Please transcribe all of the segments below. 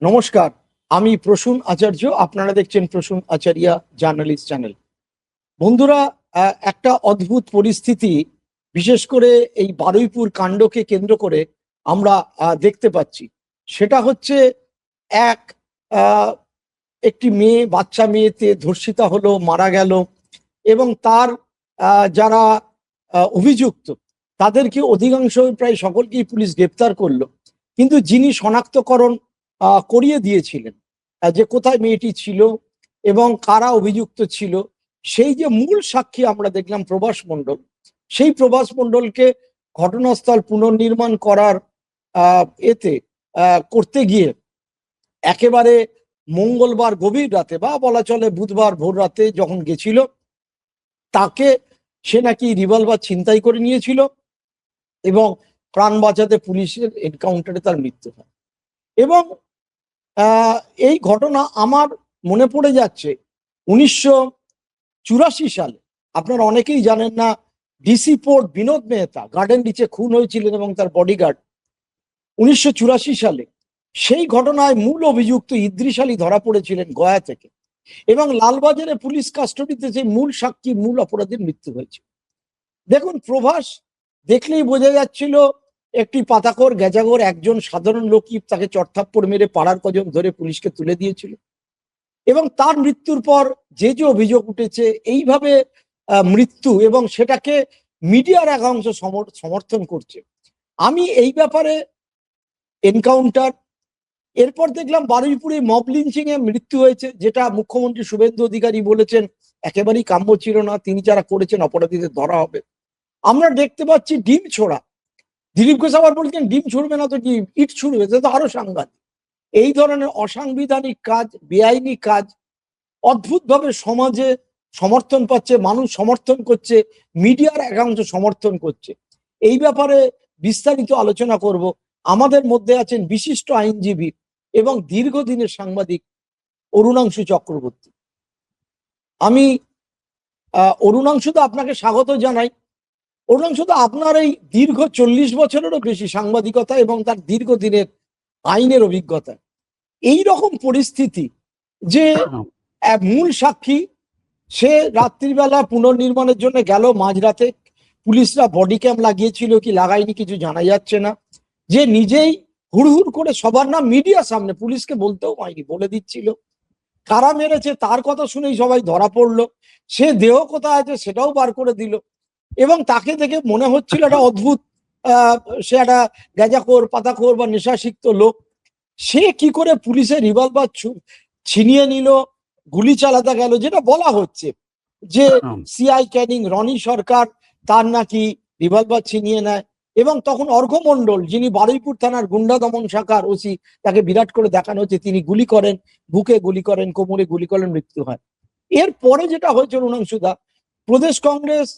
নমস্কার, আমি প্রসূন আচার্য। আপনারা দেখছেন প্রসূন আচারিয়া জার্নালিস্ট চ্যানেল। বন্ধুরা, একটা অদ্ভুত পরিস্থিতি বিশেষ করে এই বারুইপুর কাণ্ডকে কেন্দ্র করে আমরা দেখতে পাচ্ছি। সেটা হচ্ছে এক আহ, একটি বাচ্চা মেয়েতে ধর্ষিতা হলো, মারা গেল এবং তার যারা অভিযুক্ত তাদেরকে অধিকাংশ প্রায় সকলকেই পুলিশ গ্রেপ্তার করলো। কিন্তু যিনি শনাক্তকরণ করিয়ে দিয়েছিলেন যে কোথায় মেয়েটি ছিল এবং কারা অভিযুক্ত ছিল, সেই যে মূল সাক্ষী আমরা দেখলাম প্রভাস মণ্ডল, সেই প্রভাস মণ্ডলকে ঘটনাস্থল পুনর্নির্মাণ করার এতে করতে গিয়ে একেবারে মঙ্গলবার গভীর রাতে বা বলা চলে বুধবার ভোর রাতে যখন গেছিল, তাকে সে নাকি রিভলভার ছিনতাই করে নিয়েছিল এবং প্রাণ বাঁচাতে পুলিশের এনকাউন্টারে তার মৃত্যু হয়। এবং এই ঘটনা আমার মনে পড়ে যাচ্ছে 1984 সালে। আপনারা অনেকেই জানেন না, DC port Binod Mehta garden রিচে খুন হয়েছিলেন এবং তার বডিগার্ড 1984 সালে। সেই ঘটনায় মূল অভিযুক্ত ইদ্রিস আলী ধরা পড়েছিলেন গয়া থেকে এবং লালবাজারে পুলিশ কাস্টডিতে সেই মূল সাক্ষী মূল অপরাধীর মৃত্যু হয়েছে। দেখুন, প্রভাস দেখলেই বোঝা যাচ্ছিল একটি পাতাকর গেজাগর একজন সাধারণ লোকই তাকে চড়থাপ্পড় মেরে পাড়ার কজন ধরে পুলিশকে তুলে দিয়েছিল এবং তার মৃত্যুর পর যে যে অভিযোগ উঠেছে এইভাবে মৃত্যু, এবং সেটাকে মিডিয়ার একাংশ সমর্থন করছে। আমি এই ব্যাপারে এনকাউন্টার, এরপর দেখলাম বারুইপুরে মব লিঞ্চিং এ মৃত্যু হয়েছে, যেটা মুখ্যমন্ত্রী শুভেন্দু অধিকারী বলেছেন একেবারেই কাম্য ছিল না, তিনি যারা করেছেন অপরাধীদের ধরা হবে। আমরা দেখতে পাচ্ছি ডিম ছোড়া, দিলীপ ঘোষ আবার বলছেন ডিম ছুড়বে না তো ডিম ইট ছুড়বে, সেটা তো আরো সাংঘাতিক। এই ধরনের অসাংবিধানিক কাজ, বেআইনি কাজ অদ্ভুতভাবে সমাজে সমর্থন পাচ্ছে, মানুষ সমর্থন করছে, মিডিয়ার একাংশ সমর্থন করছে। এই ব্যাপারে বিস্তারিত আলোচনা করব। আমাদের মধ্যে আছেন বিশিষ্ট আইনজীবী এবং দীর্ঘদিনের সাংবাদিক অরুণাংশু চক্রবর্তী। আমি অরুণাংশুদা আপনাকে স্বাগত জানাই। অরুণাংশুদা, আপনার এই দীর্ঘ 40 বছরেরও বেশি সাংবাদিকতা এবং তার দীর্ঘদিনের আইনের অভিজ্ঞতা, এই রকম পরিস্থিতি যে মূল সাক্ষী সে রাত্রিবেলা পুনর্নির্মাণের জন্য গেল, মাঝরাতে পুলিশরা বডি ক্যাম লাগিয়েছিল কি লাগায়নি কিছু জানা যাচ্ছে না, যে নিজেই হুড়হুড় করে সবার নাম মিডিয়ার সামনে, পুলিশকে বলতেও হয়নি, বলে দিচ্ছিল, কারা মেরেছে তার কথা শুনেই সবাই ধরা পড়লো, সে দেহ কোথায় আছে সেটাও বার করে দিল এবং তাকে দেখে মনে হচ্ছিল একটা অদ্ভুত সে একটা গাঁজাখোর, পাতাখোর বা নেশাসিক্ত লোক। সে কি করে পুলিশের রিভলভার ছিনিয়ে নিল, গুলি চালাতে গেল, যেটা বলা হচ্ছে যে সিআই ক্যানিং রনি সরকার তার নাকি রিভলভার ছিনিয়ে নেয় এবং তখন অর্ঘ্য মণ্ডল, যিনি বারুইপুর থানার গুন্ডা দমন শাখার ওসি, তাকে বিরাট করে দেখানো হচ্ছে, তিনি গুলি করেন, বুকে গুলি করেন, কোমরে গুলি করেন, মৃত্যু হয়। এরপরে যেটা হয়েছে অরুণাংশুদা, প্রদেশ কংগ্রেস,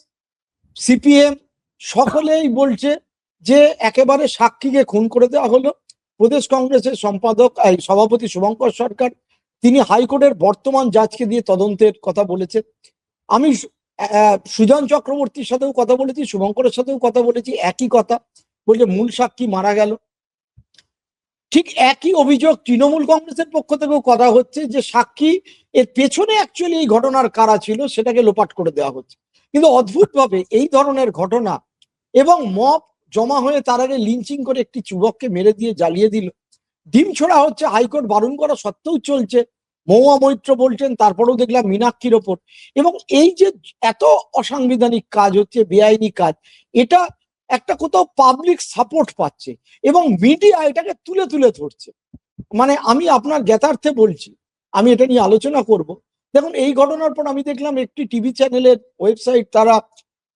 সিপিএম সকলেই বলছে যে একেবারে সাক্ষীকে খুন করে দেওয়া হলো। প্রদেশ কংগ্রেসের সভাপতি শুভঙ্কর সরকার, তিনি হাইকোর্টের বর্তমান জাজকে দিয়ে তদন্তের কথা বলেছে। আমি সুজন চক্রবর্তীর সাথেও কথা বলেছি, শুভঙ্করের সাথেও কথা বলেছি, একই কথা বলছে মূল সাক্ষী মারা গেল। ঠিক একই অভিযোগ তৃণমূল কংগ্রেসের পক্ষ থেকেও কথা হচ্ছে যে সাক্ষী এর পেছনে অ্যাকচুয়ালি এই ঘটনার কারা ছিল সেটাকে লোপাট করে দেওয়া হচ্ছে। কিন্তু অদ্ভুতভাবে এই ধরনের ঘটনা এবং মব জমা হয়ে তার আগে লিঞ্চিং করে একটি যুবককে মেরে দিয়ে জ্বালিয়ে দিল, ডিম ছোড়া হচ্ছে, হাইকোর্ট বারণ করা সত্ত্বেও চলছে, মহুয়া মৈত্র বলছেন, তারপরেও দেখলাম মীনাক্ষীর ওপর। এবং এই যে এত অসাংবিধানিক কাজ হচ্ছে, বেআইনি কাজ, এটা একটা কোথাও পাবলিক সাপোর্ট পাচ্ছে এবং মিডিয়া এটাকে তুলে তুলে ধরছে। মানে আমি আপনার জ্ঞাতার্থে বলছি, আমি এটা নিয়ে আলোচনা করব। দেখুন, এই ঘটনার পর আমি দেখলাম একটি টিভি চ্যানেলের ওয়েবসাইট, তারা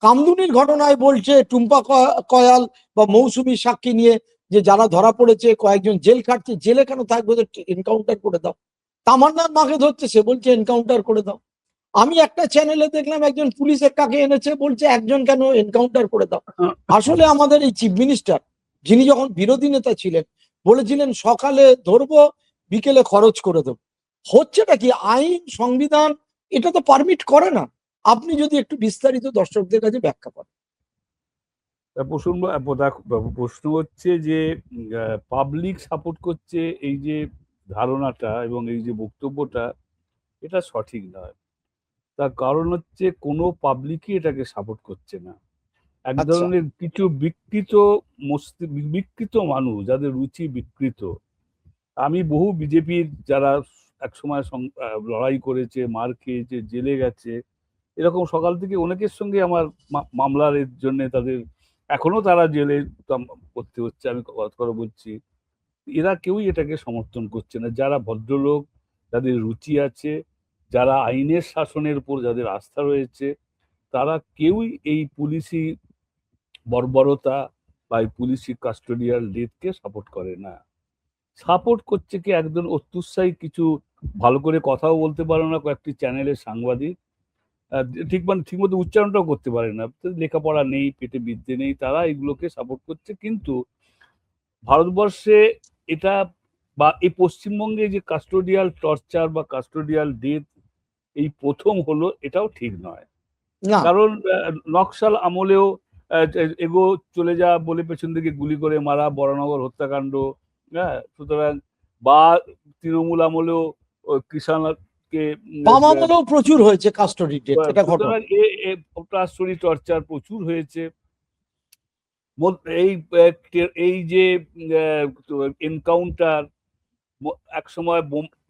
কামদুনির ঘটনায় বলছে টুম্পা কয়াল বা মৌসুমী সাক্ষী নিয়ে যে যারা ধরা পড়েছে কয়েকজন জেল খাটছে, জেলে কেন থাকবে, এনকাউন্টার করে দাও। তামান্নার মাকে ধরছে, সে বলছে এনকাউন্টার করে দাও। আমি একটা চ্যানেলে দেখলাম একজন পুলিশের কাকে এনেছে, বলছে একজন কেন, এনকাউন্টার করে দাও। আসলে আমাদের এই চিফ মিনিস্টার, যিনি যখন বিরোধী নেতা ছিলেন, বলেছিলেন সকালে ধরবো, বিকেলে খরচ করে দেবো। হচ্ছেটা কি, আইন সংবিধান এটা তো পারমিট করে না। আপনি যদি একটু বিস্তারিত দর্শকদের কাছে ব্যাখ্যা করেন। প্রশ্ন হচ্ছে যে পাবলিক সাপোর্ট করছে, এই যে ধারণাটা এবং এই যে বক্তব্যটা, এটা সঠিক নয়। তার কারণ হচ্ছে কোনো পাবলিকই এটাকে সাপোর্ট করছে না। এক আচ্ছা, ধরনের কিছু বিকৃত মানুষ, যাদের রুচি বিকৃত। আমি বহু বিজেপির যারা একসময় লড়াই করেছে, মার খেয়েছে, জেলে গেছে, এরকম সকাল থেকে অনেকের সঙ্গে আমার মামলার এর জন্য তাদের এখনো তারা জেলে করতে হচ্ছে, আমি কথা বলছি। এরা কেউই এটাকে সমর্থন করছে না। যারা ভদ্রলোক, যাদের রুচি আছে, যারা আইনের শাসনের উপর যাদের আস্থা রয়েছে, তারা কেউই এই পুলিশি বর্বরতা বা এই পুলিশি কাস্টোডিয়াল ডেথকে সাপোর্ট করে না। সাপোর্ট করছে কি একজন অত্যুৎসাহী, কিছু ভালো করে কথাও বলতে পারে না কয়েকটি চ্যানেলের সাংবাদিক, ঠিকমতো উচ্চারণটাও করতে পারে না, লেখাপড়া নেই, পেটে বিদ্যে নেই, তারা এগুলোকে সাপোর্ট করছে। কিন্তু ভারতবর্ষে এটা বা এই পশ্চিমবঙ্গে যে কাস্টোডিয়াল টর্চার বা কাস্টোডিয়াল ডেথ এই প্রথম হলো, এটাও ঠিক নয়। না, কারণ নকশাল আমলেও এগো চলে যা বলে পেছন থেকে গুলি করে মারা, বরানগর হত্যাকাণ্ড, হ্যাঁ, সুতরাং বা তৃণমূল আমলেও কৃষাণকে বাম আমলেও প্রচুর হয়েছে কাস্টডি ডেথ, এটা ঘটনা। সুতরাং ট্রাস্টরি টর্চার প্রচুর হয়েছে। এই এই যে এনকাউন্টার এক সময়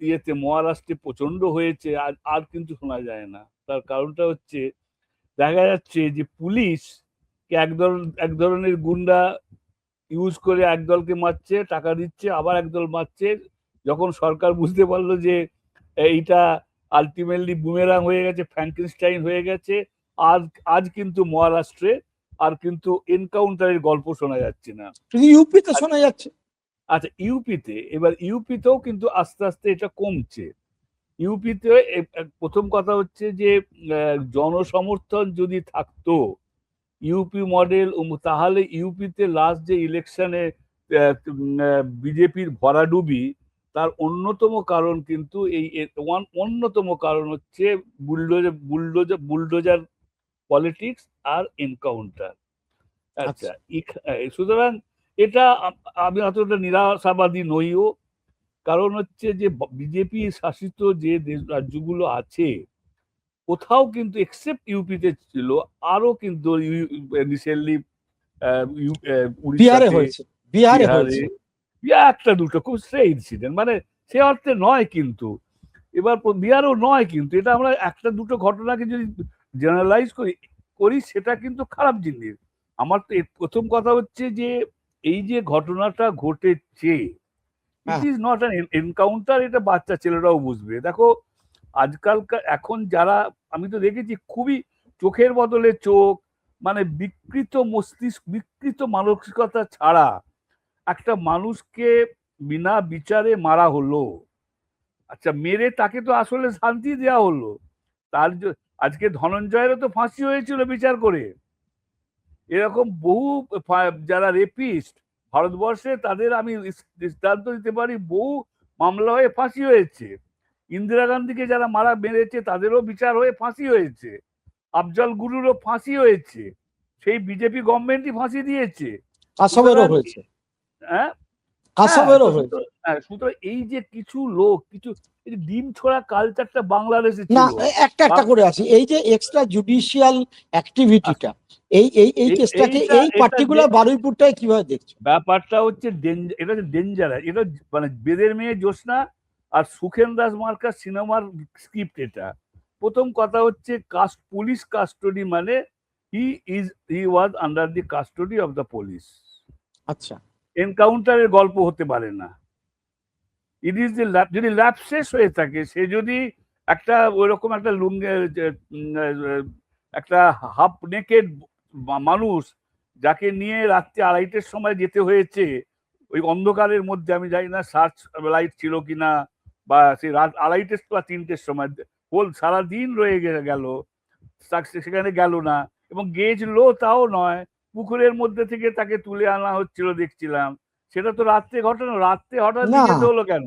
ইয়েতে মহারাষ্ট্রে প্রচন্ড হয়েছে, আর কিন্তু শোনা যায় না। তার কারণটা হচ্ছে দেখা যাচ্ছে যে পুলিশ এক ধরনের গুন্ডা ইউজ করে একদলকে মারছে, টাকা দিচ্ছে, আবার একদল মারছে। যখন সরকার বুঝতে পারলো যে এইটা আলটিমেটলি বুমেরাং হয়ে গেছে, ফ্র্যাঙ্কেনস্টাইন হয়ে গেছে, আজ আজ কিন্তু মহারাষ্ট্রে আর কিন্তু এনকাউন্টারের গল্প শোনা যাচ্ছে না। শুধু ইউপিতে শোনা যাচ্ছে। আচ্ছা, ইউপিতেও কিন্তু আস্তে আস্তে এটা কমছে। ইউপিতে প্রথম কথা হচ্ছে যে জনসমর্থন যদি থাকতো ইউপি মডেল, তাহলে ইউপিতে লাস্ট যে ইলেকশনে বিজেপির ভরাডুবি, তার অন্যতম কারণ কিন্তু অন্যতম কারণ হচ্ছে বুলডোজার পলিটিক্স আর এনকাউন্টার। আচ্ছা, সুতরাং এটা আমি অতটা নিরাশাবাদী নইও। কারণ হচ্ছে যে বিজেপি শাসিত যে রাজ্যগুলো আছে, কোথাও কিন্তু এক্সেপ্ট ইউপিতে ছিল, আরো কিন্তু রিসেন্টলি বিহারে উড়িষ্যাতে, হয়েছে, বিহারে বিহারে হয়েছে। একটা দুটো খুব স্ট্রে ইনসিডেন্ট, মানে সে অর্থে নয় কিন্তু। এবার বিহারও নয় কিন্তু, এটা আমরা একটা দুটো ঘটনাকে যদি জেনারেলাইজ করি করি সেটা কিন্তু খারাপ জিনিস। আমার তো প্রথম কথা হচ্ছে যে এই যে ঘটনাটা ঘটেছে, ইট হ্যাঁ, ইজ নট অ্যান এনকাউন্টার। এটা বাচ্চা ছেলেরাও বুঝবে। দেখো আজকালকার এখন যারা, আমি তো দেখেছি খুবই চোখের বদলে চোখ, মানে বিকৃত মস্তিষ্ক, বিকৃত মানসিকতা ছাড়া একটা মানুষকে বিনা বিচারে মারা হলো। আচ্ছা, মেরে তাকে তো আসলে শান্তি দেওয়া হলো। তার আজকে ধনঞ্জয়েরও তো ফাঁসি হয়েছিল বিচার করে। এরকম বহু যারা রেপিস্ট ভারতবর্ষে, তাদের আমি দৃষ্টান্ত দিতে পারি, বহু মামলা হয়ে ফাঁসি হয়েছে। ইন্দিরা গান্ধীকে যারা মেরেছে তাদেরও বিচার হয়ে ফাঁসি হয়েছে। আফজল গুরুরও ফাঁসি হয়েছে, সেই বিজেপি গভর্নমেন্টই ফাঁসি দিয়েছে। কাসবেরও সুতরাং হয়েছে, হ্যাঁ, হ্যাঁ, তো কাসবেরও হয়েছে। সুতরাং এই যে কিছু লোক, কিছু এই যে ডিম ছোড়া কালচারটা বাংলাদেশে না, ছিল। একটা একটা করে আসি। এই যে এক্সট্রা জুডিশিয়াল অ্যাক্টিভিটিটা, এই কেসটাকে, এইটা এই এটা পার্টিকুলার বারুইপুরটায় কিভাবে দেখছো? ব্যাপারটা হচ্ছে এটা হচ্ছে ডেঞ্জারাস। এটা মানে বেদের মেয়ে জ্যোৎস্না আর সুখেন দাস মার্কার সিনেমার স্ক্রিপ্ট এটা। প্রথম কথা হচ্ছে পুলিশ কাস্টডি, মানে he was under the custody of the police. আচ্ছা, এনকাউন্টারের গল্প হতে পারে না। ইট ইজ যদি ল্যাপসেস হয়ে থাকে, সে যদি একটা ওইরকম একটা একটা হাফ নেকেড মানুষ, যাকে নিয়ে রাত্রে 2:30টার সময় যেতে হয়েছে ওই অন্ধকারের মধ্যে, আমি জানি না সার্চ লাইট ছিল কিনা, বা সেই রাত 2:30 বা 3টের সময় সারাদিন রয়ে গেল, সেখানে গেল না, এবং গেজ লো তাও নয়, পুকুরের মধ্যে থেকে তাকে তুলে আনা হচ্ছিল দেখছিলাম। সেটা তো রাত্রে ঘটনা, রাত্রে হঠাৎ না, যেতে হলো কেন?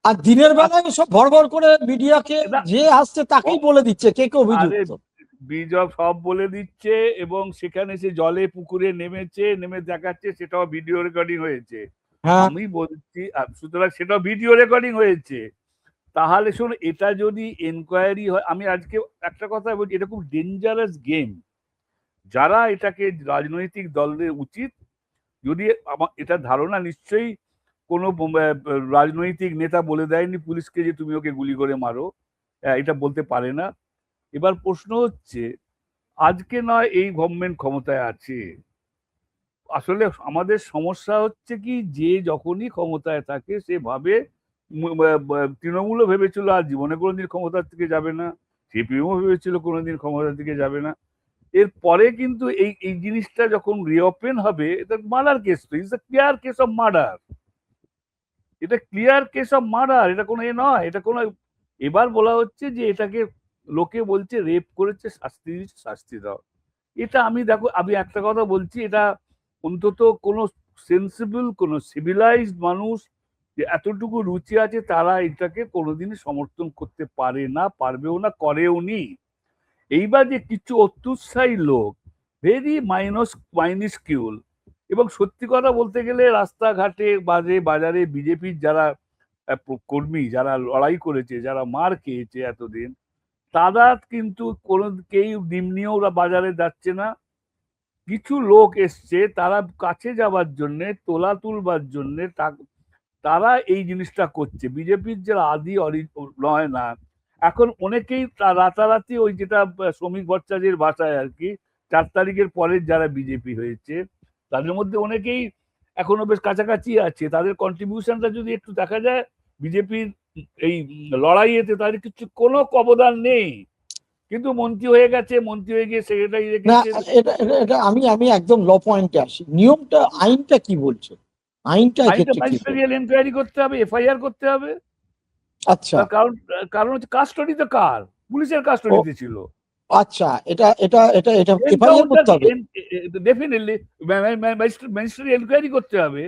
আর দিনের বেলায় সব ভর ভর করে মিডিয়াকে যে আসছে তাকেই বলে দিচ্ছে কে কে আরে অভিযুক্ত। বিজয় সব বলে দিচ্ছে, এবং সেখানে সে জলে পুকুরে নেমেছে, নেমে দেখাচ্ছে, সেটাও ভিডিও রেকর্ডিং হয়েছে। হ্যাঁ, আমি বলছি সুতরাং সেটা ভিডিও রেকর্ডিং হয়েছে। তাহলে শোন, এটা যদি এনকোয়ারি হয়, আমি আজকে একটা কথা বলছি, এটা খুব ডেঞ্জারাস গেম। যারা এটাকে, রাজনৈতিক দলদের উচিত, যদি আমার এটা ধারণা, নিশ্চয়ই কোনো রাজনৈতিক নেতা বলে দেয়নি পুলিশকে যে তুমি ওকে গুলি করে মারো, এটা বলতে পারে না। এবার প্রশ্ন হচ্ছে, আজকে নয় এই গভর্নমেন্ট ক্ষমতায় আছে, আসলে আমাদের সমস্যা হচ্ছে কি, যে যখনই ক্ষমতায় থাকে সে ভাবে, তৃণমূলও ভেবেছিল আর জীবনে কোনোদিন ক্ষমতার থেকে যাবে না, সিপিএমও ভেবেছিল কোনোদিন ক্ষমতার দিকে যাবে না। এরপরে কিন্তু এই এই জিনিসটা যখন রিওপেন হবে, এটা মার্ডার কেস, তো it's a clear case of murder, এটা ক্লিয়ার কেস অফ মার্ডার, এটা কোনো নয়, এটা কোনো। এবার বলা হচ্ছে যে এটাকে, লোকে বলছে রেপ করেছে, শাস্তি দিচ্ছে, শাস্তি দাও। এটা আমি, দেখো আমি একটা কথা বলছি, এটা অন্তত কোনো সেন্সিবল, কোনো সিভিলাইজড মানুষ যে এতটুকু রুচি আছে, তারা এটাকে কোনোদিনই সমর্থন করতে পারে না, পারবেও না, করেও নি। এইবার যে কিছু অত্যুৎসাহী লোক, ভেরি মাইনিসকিউল, এবং সত্যি কথা বলতে গেলে রাস্তাঘাটে, বাজারে বিজেপির যারা কর্মী, যারা লড়াই করেছে, যারা মার খেয়েছে এতদিন, তারা কিন্তু কোনো কেউ নিম্নেও বাজারে যাচ্ছে না। কিছু লোক এসছে, তারা কাছে যাবার জন্যে, তোলা তুলবার জন্যে, তারা এই জিনিসটা করছে। বিজেপির যে আদি নয় না, এখন অনেকেই রাতারাতি ওই যেটা শ্রমিক ভট্টাচার্যের ভাষায় আর কি, 4 তারিখের পরের যারা বিজেপি হয়েছে, তাদের মধ্যে অনেকেই এখনো বেশ কাছাকাছি আছে। তাদের কন্ট্রিবিউশনটা যদি একটু দেখা যায়, বিজেপির এই লড়াইয়েতে তাদের কিছু কোনো অবদান নেই, কিন্তু মন্ত্রী হয়ে গেছে, মন্ত্রী হয়ে গিয়ে সেক্রেটারি না, রেখেছে। এটা আমি আমি একদম ল পয়েন্টে আসি। নিয়মটা, আইনটা কি বলছে? আইনটা আইনটা এক্ষেত্রে কি বলছে? ম্যাজিস্ট্রিয়াল এনকোয়ারি করতে হবে, এফআইআর করতে হবে। আচ্ছা। তার কারণ, কারণ হচ্ছে কাস্টডি তো কার, পুলিশের ও, কাস্টডিতে ছিল। আচ্ছা, এটা এটা এটা এটা এফআইআর এনকাউন্টার, করতে হবে? ডেফিনেটলি ম্যাজিস্ট্রেট এনকোয়ারি করতে হবে।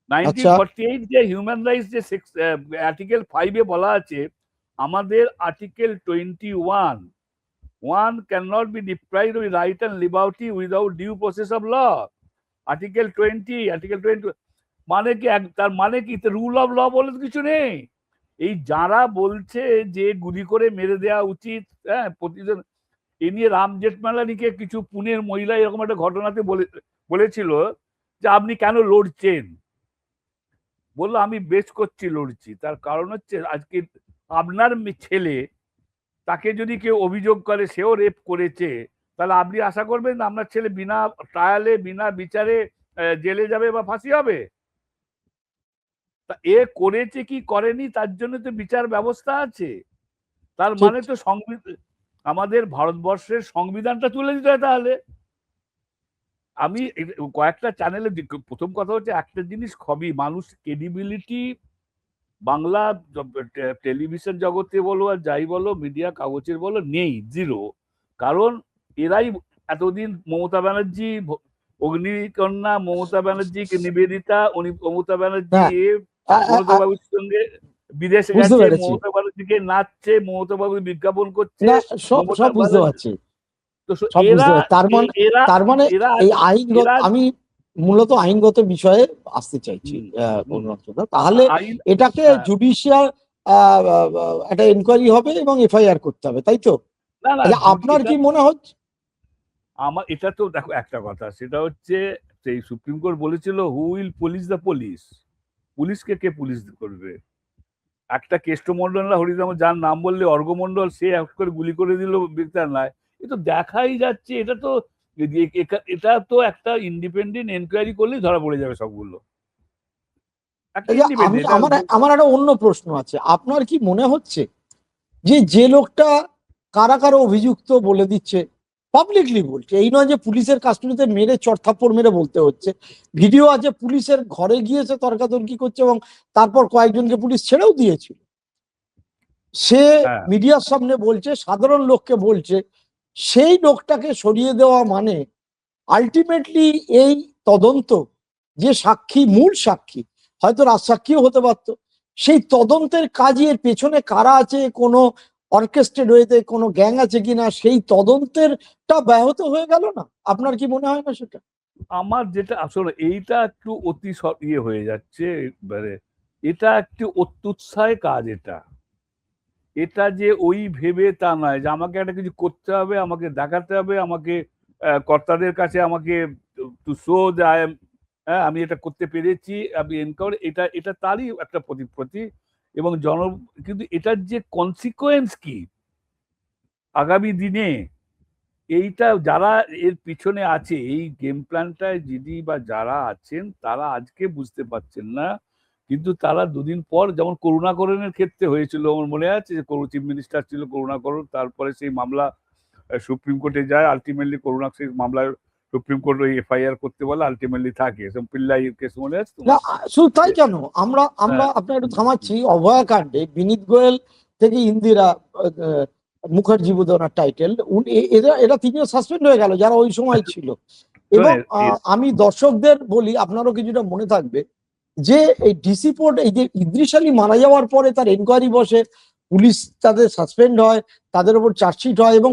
আচ্ছা, 1948 যে হিউম্যান রাইটস যে আর্টিকেল 5 এ বলা আছে, আমাদের article 21, one cannot be deprived of right and liberty without due process of law. Article 20 মানে কি, তার মানে কি, রুল অফ ল বলে তো কিছু নেই। এই যারা বলছে যে গুলি করে মেরে দেওয়া উচিত, হ্যাঁ, প্রতিজন, এ নিয়ে রাম জেঠমালানিকে কিছু পুনের মহিলা এরকম একটা ঘটনাতে বলেছিল যে আপনি কেন লড়ছেন, বললো আমি বেশ করছি, লড়ছি। তার কারণ হচ্ছে, আজকে আপনার ছেলে, তাকে যদি কেউ অভিযোগ করে সেও রেপ করেছে, তাহলে আপনি আশা করবেন আপনার ছেলে বিনা ট্রায়ালে, বিনা বিচারে জেলে যাবে বা ফাঁসি হবে? তা এ করেছে কি করেনি, তার জন্য তো বিচার ব্যবস্থা আছে। তার ঠিক। মানে তো আমাদের ভারতবর্ষের সংবিধানটা তুলে দিতে হয় তাহলে। আমি কয়েকটা চ্যানেলে, প্রথম কথা হচ্ছে একটা জিনিস, খুবই মানুষ ক্রেডিবিলিটি, বাংলা টেলিভিশন জগতে বলো আর যাই বলো, মিডিয়া কাগজের বলো, নেই, জিরো। কারণ এরাই এতদিন, মমতা ব্যানার্জি, অগ্নিকন্যা মমতা ব্যানার্জি, নিবেদিতা, উনি মমতা ব্যানার্জি, না, মমতা বাবুর সঙ্গে বিদেশে বুঝতে গেছে, পেরেছি। মমতা ব্যানার্জিকে নাচছে, মমতা বাবু বিজ্ঞাপন করছে, না, সব মমতা সব বুঝতে ব্যানার্জি। পারছি, তো সব এরা বুঝতে পারছি। এরা তার মানে এরা এই আইনগত, এরা আমি মূলত আইনগত বিষয়ে আসতে চাইছি। হুম, হুম, অনুরাগ, তাহলে আইন, এটাকে হ্যাঁ, জুডিশিয়াল একটা এনকোয়ারি হবে এবং এফআইআর করতে হবে, তাই তো? না না, আচ্ছা, আপনার এটা কি মনে হচ্ছে? আমার, এটা তো দেখো একটা কথা, সেটা হচ্ছে, সেই সুপ্রিম কোর্ট বলেছিল, who will police the police, পুলিশকে কে পুলিশ করবে? একটা কেষ্টমন্ডল না হরিদাম, যার নাম বললে অর্ঘমন্ডল, সে এক করে গুলি করে দিল বিচার নয়। এ তো দেখাই যাচ্ছে, এটা তো, এটা তো একটা ইন্ডিপেন্ডেন্ট এনকোয়ারি করলেই ধরা পড়ে যাবে সবগুলো, একটা এই যে আমি, ইন্ডিপেন্ডেন্ট। আমার একটা অন্য প্রশ্ন আছে। আপনার কি মনে হচ্ছে যে যে লোকটা কারা কারা অভিযুক্ত বলে দিচ্ছে, পাবলিকলি বলছে, এই নয় যে পুলিশের কাস্টডিতে মেরে চড়থাপ্পড় মেরে বলতে হচ্ছে, ভিডিও আছে, পুলিশের ঘরে গিয়েছে তর্কাতর্কি করছে এবং তারপর কয়েকজনকে পুলিশ ছেড়েও দিয়েছিল, সে হ্যাঁ, মিডিয়ার সামনে বলছে, সাধারণ লোককে বলছে, সেই লোকটাকে সরিয়ে দেওয়া মানে আলটিমেটলি এই তদন্ত, যে সাক্ষী, মূল সাক্ষী, হয়তো রাজসাক্ষীও হতে পারত, সেই তদন্তের কাজের পেছনে কারা আছে, কোনো অর্কেস্ট্রেট ওয়েতে কোনো গ্যাং আছে কিনা, সেই তদন্তেরটা ব্যাহত হয়ে গেল না? আপনার কি মনে হয় না সেটা? আমার যেটা আসলে এইটা একটু ইয়ে হয়ে যাচ্ছে, মানে এটা একটু অত্যুৎসাহে কাজ। এটা এটা যে ওই ভেবে তা নয় যে আমাকে একটা কিছু করতে হবে, আমাকে দেখাতে হবে, আমাকে কর্তাদের কাছে আমাকে টু শো যে আমি এটা করতে পেরেছি, আমি এনকাউন্ট, এটা এটা তারই একটা প্রতি এবং কিন্তু এটার যে কনসিকোয়েন্স কি আগামী দিনে, এইটা যারা এর পিছনে আছে, এই গেম প্ল্যানটায় যিনি বা যারা আছেন তারা আজকে বুঝতে পারছেন না, কিন্তু তারা দুদিন পর, যেমন করুণাকরণের ক্ষেত্রে হয়েছিল, আমার মনে আছে যে চিফ মিনিস্টার ছিল করুণাকরণ, তারপরে সেই মামলা সুপ্রিম কোর্টে যায়, আলটিমেটলি করুণা সেই মামলায় সুপ্রিম কোর্ট ওই এফআইআর করতে বলে, আলটিমেটলি থাকে পিল্লাই কেস, মনে আছে না, তোমার? শুধু তাই কেন, আমরা আমরা হ্যাঁ, আপনার একটু থামাচ্ছি। অভয়া কাণ্ডে বিনীত গোয়েল থেকে ইন্দিরা মুখার্জি বোধ ওনার টাইটেল, এরা এরা তিনিও সাসপেন্ড হয়ে গেল যারা ওই সময় ছিল। এবং শোনেন, আমি দর্শকদের বলি, আপনারও কিছুটা মনে থাকবে যে এই ডিসি পোর্ট, এই যে ইদ্রিস আলী মারা যাওয়ার পরে তার এনকোয়ারি বসে, পুলিশ তাদের সাসপেন্ড হয়, তাদের উপর চার্জশিট হয়, এবং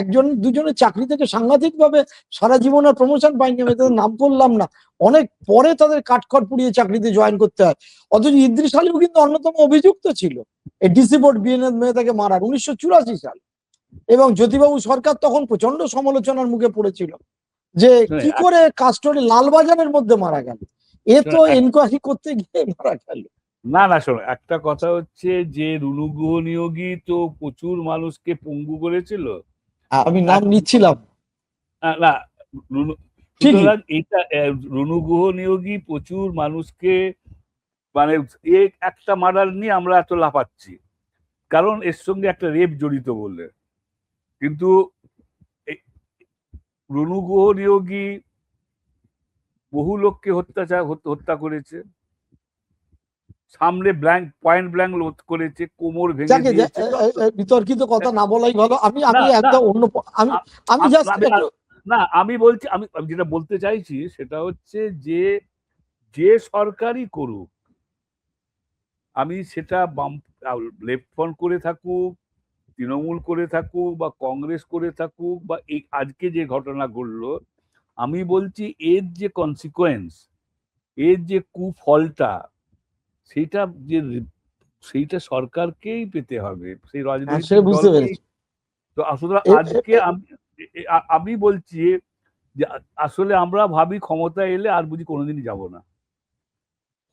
একজন দুজনের চাকরি থেকে সাংঘাতিক ভাবে সারা জীবন আর প্রমোশন পায়নি, আমি তাদের নাম করলাম না, অনেক পরে তাদের কাঠখড় পুড়িয়ে চাকরিতে জয়েন করতে হয়। অথচ ইদ্রিস আলীও কিন্তু অন্যতম অভিযুক্ত ছিল এই ডিসি পোর্ট বিএনএস মেহতাকে মারার 1984 সাল। এবং জ্যোতিবাবু সরকার তখন প্রচন্ড সমালোচনার মুখে পড়েছিল যে শোনেন, কি করে কাস্টডি লালবাজারের মধ্যে মারা গেল, এ তো এনকোয়ারি করতে গিয়ে মারা গেল। না না, শোনো, একটা কথা হচ্ছে যে রুনু গুহ নিয়োগী তো প্রচুর মানুষকে পঙ্গু করেছিল। আমি নাম এক- নিচ্ছিলাম। না, রুনু, ঠিকই। সুতরাং এটা রুনু গুহ নিয়োগী প্রচুর মানুষকে, মানে একটা মার্ডার নিয়ে আমরা এত লাফাচ্ছি কারণ এর সঙ্গে একটা রেপ জড়িত বলে, কিন্তু রুনু গুহ নিয়োগী বহু লোককে হত্যা করেছে, সামনে পয়েন্ট ব্ল্যাঙ্ক লোড করেছে, কোমর ভেঙে যাকে দিয়েছে। বিতর্কিত কথা না বলাই ভালো। আমি না আমি না, একদম অন্য আমি আমি জাস্ট আমি একটু না, আমি বলছি, আমি যেটা বলতে চাইছি সেটা হচ্ছে যে যে সরকারই করুক, আমি সেটা বাম লেফট ফ্রন্ট করে থাকুক, তৃণমূল করে থাকুক, বা কংগ্রেস করে থাকুক, বা এই আজকে যে ঘটনা ঘটলো, আমি বলছি এর যে কনসিকোয়েন্স, এর যে কুফলটা, সেইটা যে সেইটা সরকারকেই পেতে হবে, সেই সে রাজনৈতিক বুঝতে দলকেই। পেরেছি। তো সুতরাং এ- এ- আজকে এ- আমি বলছি যে আসলে আমরা ভাবি ক্ষমতা এলে আর বুঝি কোনোদিনই যাব না,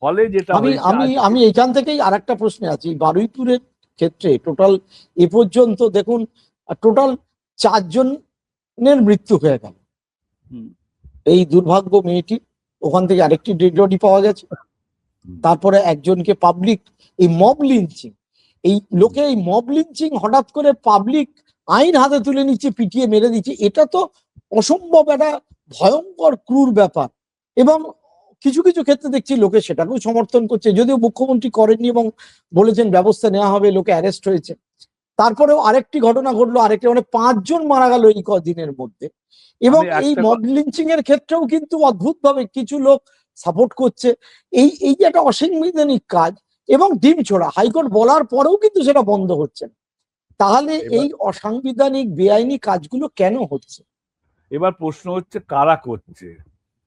ফলে যেটা আমি হয়েছে আমি আজকে। আমি এখান থেকেই আর একটা প্রশ্নে আছি। বারুইপুরের ক্ষেত্রে টোটাল এ পর্যন্ত দেখুন, টোটাল 4 জনের মৃত্যু হয়ে গেল। হুম, এই দুর্ভাগ্য মেয়েটি, ওখান থেকে আরেকটি ডেড বডি পাওয়া গেছে। হুম, তারপরে একজনকে পাবলিক, এই মব লিঞ্চিং, এই লোকে এই মব লিঞ্চিং হঠাৎ করে পাবলিক আইন হাতে তুলে নিচ্ছে, পিটিয়ে মেরে দিচ্ছে, এটা তো অসম্ভব একটা ভয়ঙ্কর ক্রূর ব্যাপার। এবং কিছু কিছু ক্ষেত্রে দেখছি লোকে সেটাকেও সমর্থন করছে, যদিও মুখ্যমন্ত্রী করেননি এবং বলেছেন ব্যবস্থা নেওয়া হবে, লোকে অ্যারেস্ট হয়েছে। তারপরেও আরেকটি ঘটনা ঘটলো, আরেকটি, মানে 5 জন মারা গেল এই কদিনের মধ্যে। এবং আমি এই একটা মব লিঞ্চিং এর ক্ষেত্রেও কিন্তু অদ্ভুত ভাবে কিছু লোক সাপোর্ট করছে। এই এই যে একটা অসাংবিধানিক কাজ, এবং ডিম ছোড়া, হাইকোর্ট বলার পরেও কিন্তু সেটা বন্ধ হচ্ছে না। তাহলে এবার এই অসাংবিধানিক বেআইনি কাজগুলো কেন হচ্ছে? এবার প্রশ্ন হচ্ছে কারা করছে।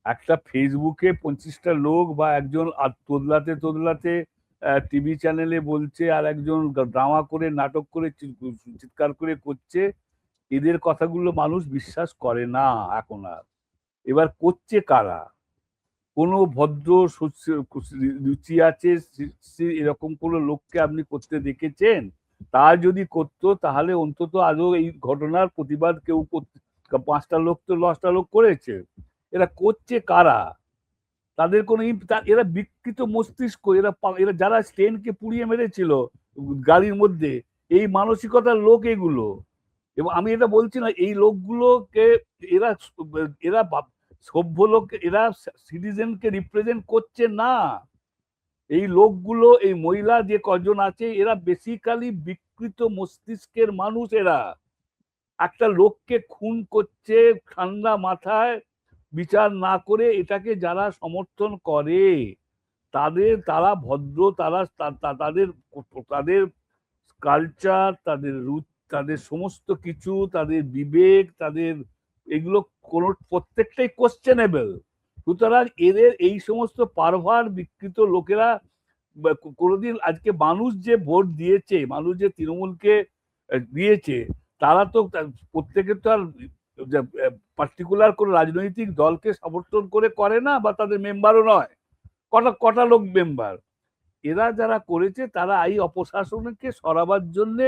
একটা ফেসবুকে 25টা লোক বা একজন তোদলাতে তোদলাতে টিভি চ্যানেলে বলছে, আর একজন ড্রামা করে নাটক করে চিৎকার করে করছে, এদের কথাগুলো মানুষ বিশ্বাস করে না এখন আর। এবার করছে কারা? কোনো ভদ্র রুচি আছে এরকম কোনো লোককে আপনি করতে দেখেছেন? তা যদি করতো তাহলে অন্তত আজও এই ঘটনার প্রতিবাদ কেউ 5টা লোক তো 10টা লোক করেছে। এরা করছে কারা? তাদের কোনো এরা বিকৃত মস্তিষ্ক, এরা যারা স্টেনকে পুড়িয়ে মেরেছিল গাড়ির মধ্যে, এই মানসিকতার লোক এগুলো। এবং আমি এটা বলছি না এই লোকগুলোকে, এরা এরা সভ্য লোক, এরা সিটিজেনকে রিপ্রেজেন্ট করছে না। এই লোকগুলো, এই মহিলা যে কজন আছে, এরা বেসিক্যালি বিকৃত মস্তিষ্কের মানুষ। এরা একটা লোককে খুন করছে ঠান্ডা মাথায়, বিচার না করে। এটাকে যারা সমর্থন করে তারা ভদ্র, তাদের তাদের কালচার, তাদের সমস্ত কিছু, তাদের বিবেক, তাদের এগুলো কোন প্রত্যেকটাই কোশ্চেনেবল। সুতরাং এদের এই সমস্ত পারভার বিকৃত লোকেরা কোনোদিন, আজকে মানুষ যে ভোট দিয়েছে, মানুষ যে তৃণমূলকে দিয়েছে, তারা তো প্রত্যেকে তো আর পার্টিকুলার কোন রাজনৈতিক দলকে সমর্থন করে না, বা তাদের মেম্বারও নয়, কটা কটা লোক মেম্বার। এরা যারা করেছে তারা এই অপশাসনকে সরাবার জন্য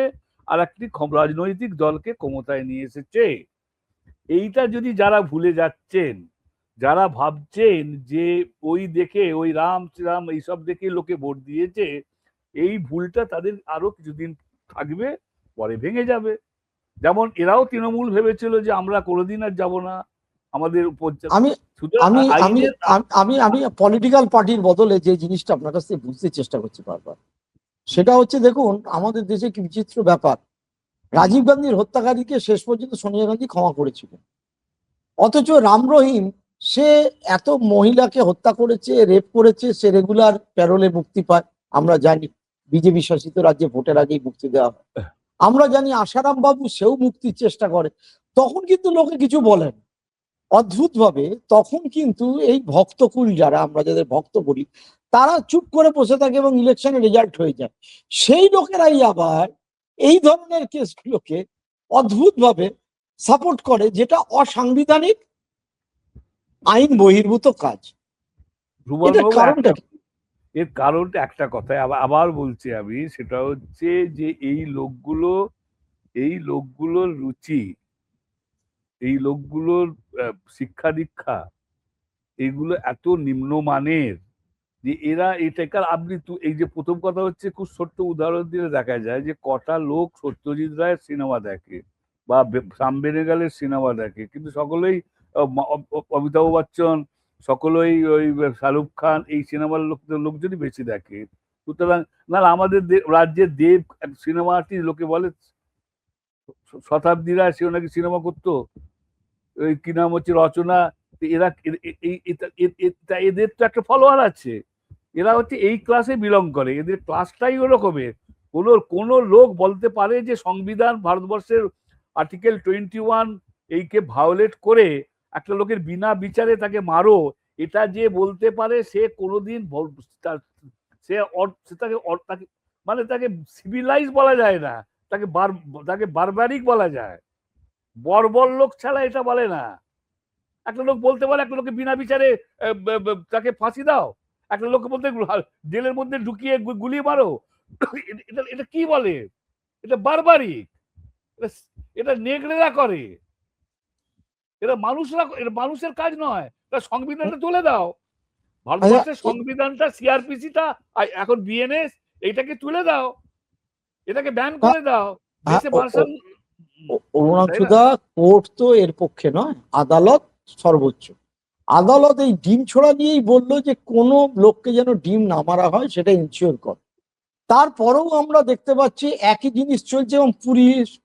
আর একটি রাজনৈতিক দলকে ক্ষমতায় নিয়ে এসেছে। এইটা যদি যারা ভুলে যাচ্ছেন, যারা ভাবছেন যে ওই দেখে, ওই রাম শ্রীরাম এইসব দেখে লোকে ভোট দিয়েছে, এই ভুলটা তাদের আরো কিছুদিন থাকবে, পরে ভেঙে যাবে। যেমন এরাও তৃণমূল ভেবেছিল যে আমরা কোনোদিন আর যাব না আমাদের উপর। আমি আমি আমি আইনের আমি আমি পলিটিক্যাল পার্টির বদলে যে জিনিসটা আপনার কাছ থেকে বুঝতে চেষ্টা করছি বারবার, সেটা হচ্ছে, দেখুন আমাদের দেশে কি বিচিত্র ব্যাপার। রাজীব গান্ধীর হত্যাকারীকে শেষ পর্যন্ত সোনিয়া গান্ধী ক্ষমা করেছিলেন, অথচ রাম রহিম সে এত মহিলাকে হত্যা করেছে, রেপ করেছে, সে রেগুলার প্যারোলে মুক্তি পায়। আমরা জানি বিজেপি শাসিত রাজ্যে ভোটের আগেই মুক্তি দেওয়া হয়। আমরা জানি আশারাম বাবু সেও মুক্তির চেষ্টা করে, তখন কিন্তু লোকে কিছু বলেন। অদ্ভুত ভাবে তখন কিন্তু এই ভক্তকুল, যারা আমরা যাদের ভক্ত বলি, তারা চুপ করে বসে থাকে এবং ইলেকশনে রেজাল্ট হয়ে যায়। সেই লোকেরাই আবার এই ধরনের কেসগুলোকে অদ্ভুত ভাবে সাপোর্ট করে, যেটা অসাংবিধানিক, আইন বহির্ভূত কাজ। এটার কারণটা কি? এর কারণটা একটা কথায় আবার বলছি আমি, সেটা হচ্ছে যে এই লোকগুলোর রুচি, এই লোকগুলোর শিক্ষা দীক্ষা, এগুলো এত নিম্নমানের যে এরা এটাকে, আপনি এই যে প্রথম কথা হচ্ছে, খুব ছোট্ট উদাহরণ দিলে দেখা যায় যে কটা লোক সত্যজিৎ রায়ের সিনেমা দেখে বা শ্যাম বেনেগালের সিনেমা দেখে, কিন্তু সকলেই অমিতাভ বচ্চন, সকলেই ওই শাহরুখ খান, এই সিনেমার লোকজনই বেশি দেখে। সুতরাং না, আমাদের রাজ্যের দেব সিনেমা আর্টিস্ট, লোকে বলে শতাব্দী রায়, সেও নাকি সিনেমা করতো, ওই কি নাম হচ্ছে রচনা। এরা এদের তো একটা ফলোয়ার আছে, এরা হচ্ছে এই ক্লাসে বিলং করে, এদের ক্লাসটাই ওরকমের। কোনো লোক বলতে পারে যে সংবিধান ভারতবর্ষের আর্টিকেল 21 এইকে ভায়োলেট করে একটা লোকের বিনা বিচারে তাকে মারো, এটা যে বলতে পারে সে কোনোদিন তাকে মানে তাকে সিভিলাইজ বলা যায় না, তাকে বারবারিক বলা যায়। বর্বর লোক ছাড়া এটা বলে না। একটা লোক বলতে পারে একটা লোকে বিনা বিচারে তাকে ফাঁসি দাও, একটা লোককে বলতে জেলের মধ্যে ঢুকিয়ে গুলি মারো, এটা এটা কি বলে? এটা বারবারিক, এটা নেগড়েরা করে, এটা মানুষের কাজ নয়। সংবিধানটা তুলে দাও, ভারতবর্ষের সংবিধানটা, সিআরপিসিটা, এখন বিএনএস, এইটাকে তুলে দাও, এটাকে ব্যান করে দাও, দেশে ভার্সন। অরুণাংশুদা, কোর্ট তো এর পক্ষে নয়, আদালত সর্বোচ্চ। আদালত এই ডিম ছোড়া নিয়েই বললো যে কোনো লোককে যেন ডিম না মারা হয়, সেটা ইনশিওর কর। তারপরেও আমরা দেখতে পাচ্ছি একই জিনিস চলছে, এবং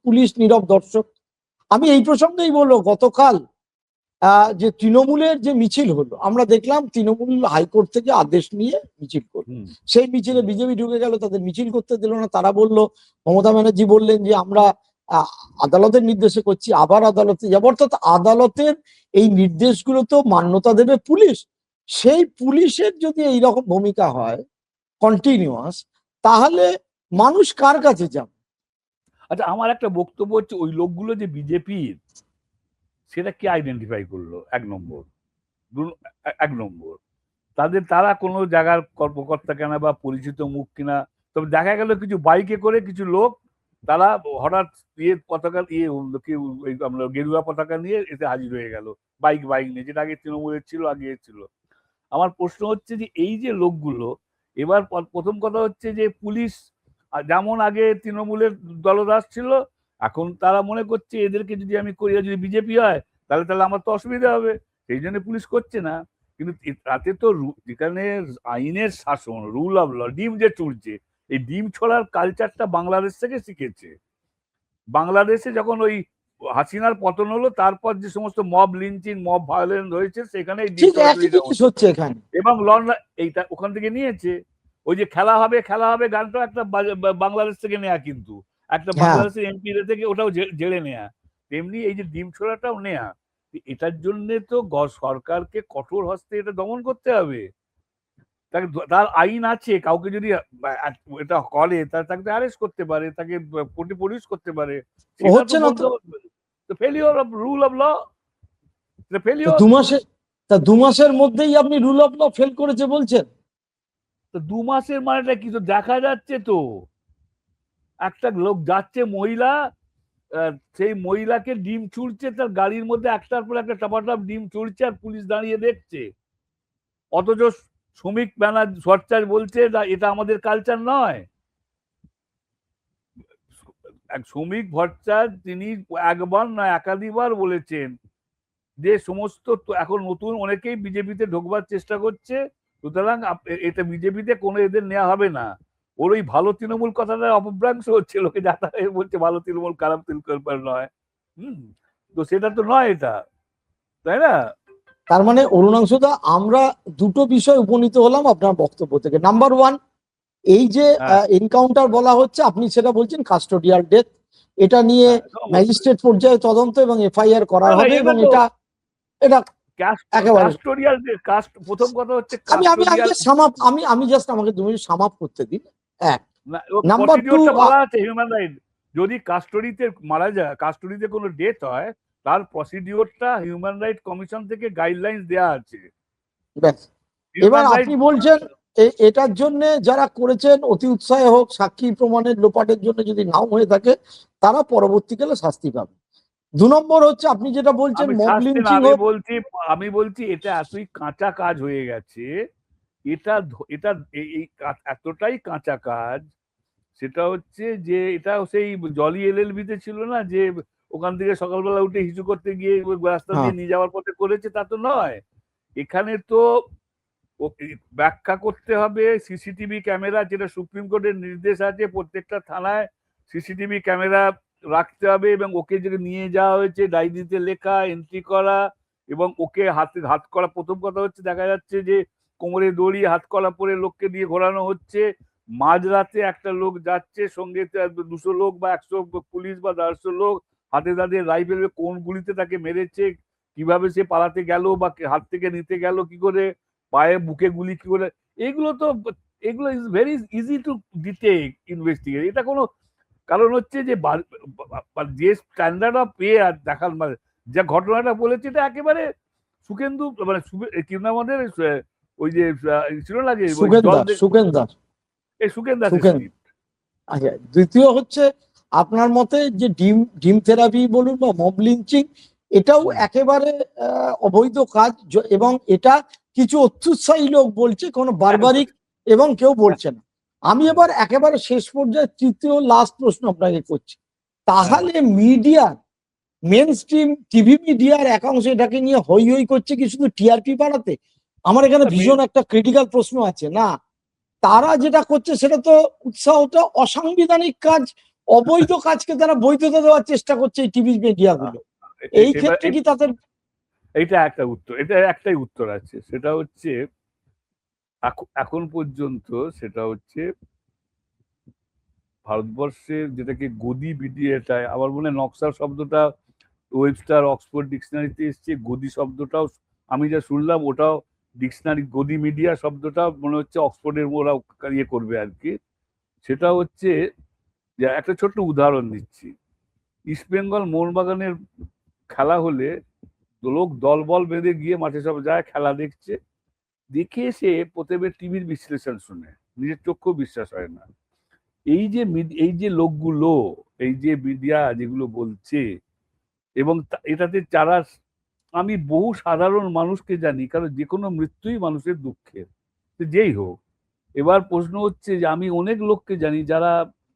পুলিশ নীরব দর্শক। আমি এই প্রসঙ্গেই বলবো, গতকাল যে তৃণমূলের যে মিছিল হলো, আমরা দেখলাম তৃণমূল হাইকোর্ট থেকে আদেশ নিয়ে মিছিল করলো। সেই মিছিলে বিজেপি ঢুকে গেল, তাদের মিছিল করতে দিল না। তারা বলল, মমতা ব্যানার্জি বললেন যে আমরা আদালতের নির্দেশে করছি, আবার আদালতে যাবো। অর্থাৎ আদালতের এই নির্দেশগুলো তো মান্যতা দেবে পুলিশ। সেই পুলিশের যদি এইরকম ভূমিকা হয় কন্টিনিউয়াস, তাহলে মানুষ কার কাছে যাবে? আচ্ছা, আমার একটা বক্তব্য হচ্ছে, ওই লোকগুলো যে বিজেপির, সেটা কে আইডেন্টিফাই করলো? এক নম্বর তারা কোনো জায়গার কর্মকর্তা কিনা বা পরিচিত মুখ কিনা। তবে দেখা গেল কিছু বাইকে করে কিছু লোক, তারা হঠাৎ পতাকা আমরা গেরুয়া পতাকা নিয়ে এসে হাজির হয়ে গেল, বাইক নিয়ে, যেটা আগে তৃণমূলের ছিল, আগে ছিল। আমার প্রশ্ন হচ্ছে যে এই যে লোকগুলো, এবার প্রথম কথা হচ্ছে যে পুলিশ যেমন আগে তৃণমূলের দলদাস ছিল, এখন তারা মনে করছে এদেরকে যদি আমি করি, যদি বিজেপি হয় তাহলে আমার তো অসুবিধা হবে, সেই জন্য পুলিশ করছে না। কিন্তু তাতে তো যেখানে আইনের শাসন, রুল অফ ল, ডিম যে চুলছে, এই ডিম ছড়ার কালচারটা বাংলাদেশ থেকে শিখেছে। বাংলাদেশে যখন ওই হাসিনার পতন হলো, তারপর যে সমস্ত মব লিঞ্চিং, মব ভায়োলেন্স হয়েছে, সেখানে এবং এইটা ওখান থেকে নিয়েছে। ওই যে খেলা হবে গানটা একটা বাংলাদেশ থেকে নেয়া, কিন্তু একটা বাংলাদেশের এমপি থেকে ওটাও জেলে নেয়া। তেমনি এই যে ডিম ছোড়াটাও নেয়া। এটার জন্য তো সরকারকে কঠোর হস্তে এটা দমন করতে হবে। তাকে তার আইন আছে, কাউকে যদি এটা করে তাকে অ্যারেস্ট করতে পারে, তাকে কোর্টে প্রডিউস করতে পারে, সেটা তো হচ্ছে না বন্ধ তো। হবে। তো failure of rule of law, তো ফেলিওর। 2 মাসে, তা 2 মাসের মধ্যেই আপনি রুল অফ ল ফেল করেছে বলছেন? তো 2 মাসের মানেটা কি, তো দেখা যাচ্ছে তো একটা লোক যাচ্ছে মহিলা, সেই মহিলাকে ডিম ছুঁড়ছে, তার গাড়ির মধ্যে একটার পর একটা টপাটপ ডিম ছুঁড়ছে, আর পুলিশ দাঁড়িয়ে দেখছে। অথচ শ্রমিক ভট্টাচার্য বলছে এটা আমাদের কালচার নয়। শ্রমিক ভট্টাচার্য তিনি একবার না একাধিকবার বলেছেন যে সমস্ত এখন নতুন অনেকেই বিজেপিতে ঢোকবার চেষ্টা করছে, সুতরাং এটা বিজেপিতে কোনো এদের নেওয়া হবে না। ওর ওই ভালো তৃণমূল কথাটা অপভ্রংশ হচ্ছে, লোকে যাতা বলছে ভালো তৃণমূল খারাপ তৃণমূল নয়। তো সেটা তো নয় এটা, তাই না? তার মানে অরুণাংশুদা, আমরা দুটো বিষয় উপনীত হলাম আপনার বক্তব্য থেকে। নাম্বার 1, এই যে হ্যাঁ, এনকাউন্টার বলা হচ্ছে, আপনি সেটা বলছেন কাস্টোডিয়াল ডেথ, এটা নিয়ে হ্যাঁ, অবশ্যই। ম্যাজিস্ট্রেট পর্যায়ে তদন্ত এবং এফআইআর করা না, না, হবে, এটা এবং তো এটা এটা একেবারে। কাস্টোডিয়াল প্রথম কথা হচ্ছে আমি আমি কাস্টোডিয়াল। আগে সামাপ আমি আমি জাস্ট আমাকে 2 মিনিট সামাপ করতে দিন। এক, না, নাম্বার 2, প্রসিডিওরটা বলা আছে হিউম্যান রাইট। যদি কাস্টডিতে মারা যায়, কাস্টডিতে কোনো ডেথ হয়, তার প্রসিডিওরটা হিউম্যান রাইট কমিশন থেকে গাইডলাইন্স দেয়া আছে। ব্যাস। এবার হিউম্যান রাইট আপনি বলছেন এটার জন্য যারা করেছেন অতি উৎসাহে হোক, সাক্ষী প্রমাণের লোপাটের জন্য যদি নাও হয়ে থাকে, তারা পরবর্তীকালে শাস্তি পাবে। 2 নম্বর হচ্ছে আপনি যেটা বলছেন আমি মব শাস্তি না, লিঞ্চিং হোক। আমি বলছি এটা এতই কাঁচা কাজ হয়ে গেছে। এটা এটা এই এতটাই কাঁচা কাজ, সেটা হচ্ছে যে এটা সেই জলি এলএলবি তে ছিল না, যে ওখান থেকে সকালবেলা উঠে হিসু করতে গিয়ে ওই রাস্তা হ্যাঁ, দিয়ে নিয়ে যাওয়ার পথে করেছে, তা তো নয়। এখানে তো ব্যাখ্যা করতে হবে সিসিটিভি ক্যামেরা, যেটা সুপ্রিম কোর্টের নির্দেশ আছে প্রত্যেকটা থানায় সিসিটিভি ক্যামেরা রাখতে হবে, এবং ওকে যেটা নিয়ে যাওয়া হয়েছে ডায়েরিতে লেখা, এন্ট্রি করা, এবং ওকে হাত করা। প্রথম কথা হচ্ছে দেখা যাচ্ছে যে কোমরে দড়ি, হাত কলা পরে লোককে দিয়ে ঘোরানো হচ্ছে, মাঝরাতে একটা লোক যাচ্ছে, সঙ্গে 200 লোক বা 100 পুলিশ বা 150 লোক, হাতে তাদের রাইফেল, কোন গুলিতে তাকে মেরেছে, কিভাবে সে পালাতে গেল বা হাত থেকে নিতে গেল কি করে, পায়ে বুকে গুলি কি করে, এগুলো তো এগুলো is very easy to detect, investigate. এটা কোনো কারণ হচ্ছে যে যে স্ট্যান্ডার্ড অফ পে আর দেখার, মানে যা ঘটনাটা বলেছে এটা একেবারে সুখেন্দু, মানে কি নাম আমাদের ওই যে ছিল না যে ওই জল সুখেন্দার। এই সুখেন দাসের সুখেন স্ক্রিপ্ট। আচ্ছা, দ্বিতীয় হচ্ছে আপনার মতে যে ডিম ডিম থেরাপি বলুন বা মব লিঞ্চিং, এটাও একেবারে অবৈধ কাজ, এবং এটা কিছু অত্যুৎসাহী লোক বলছে, কোনো বারবারিক এবং কেউ বলছে না। আমি এবার একেবারে শেষ পর্যায়ে তৃতীয় লাস্ট প্রশ্ন আপনাকে করছি। তাহলে মিডিয়ার, মেন স্ট্রিম টিভি মিডিয়ার একাংশ এটাকে নিয়ে হই হই করছে কি শুধু টিআরপি বাড়াতে? আমার এখানে ভীষণ একটা ক্রিটিক্যাল প্রশ্ন আছে। না, তারা যেটা করছে সেটা তো উৎসাহটা অসাংবিধানিক কাজ, অবৈধ কাজকে তারা বৈধতা দেওয়ার চেষ্টা করছে এই টিভি মিডিয়াগুলো। এই ক্ষেত্রে কি তাদের? এটা একটা উত্তর, এটা একটাই উত্তর আছে, সেটা হচ্ছে এখন পর্যন্ত সেটা হচ্ছে ভারতবর্ষে যেটাকে গদি বিডিএটা, আবার মনে হয় নকশাল শব্দটা ওয়েবস্টার অক্সফোর্ড ডিকশনারিতে এসছে, গদি শব্দটাও আমি যা শুনলাম ওটাও ডিকশনারি, গদি মিডিয়া শব্দটা মনে হচ্ছে অক্সফোর্ডের ওরা ইয়ে করবে আর কি। সেটা হচ্ছে যে একটা ছোট্ট উদাহরণ দিচ্ছি, ইস্ট বেঙ্গল মোহনবাগানের খেলা হলে লোক দলবল বেঁধে গিয়ে মাঠে সব যায়, খেলা দেখছে, দেখে এসে প্রথমে টিভির বিশ্লেষণ শুনে নিজের চক্ষু বিশ্বাস হয় না। এই যে লোকগুলো, এই যে মিডিয়া যেগুলো বলছে, এবং এটাতে যারা, আমি বহু সাধারণ মানুষকে জানি, কারণ যে কোনো মৃত্যুই মানুষের দুঃখের, যেই হোক। এবার প্রশ্ন হচ্ছে যে আমি অনেক লোককে জানি যারা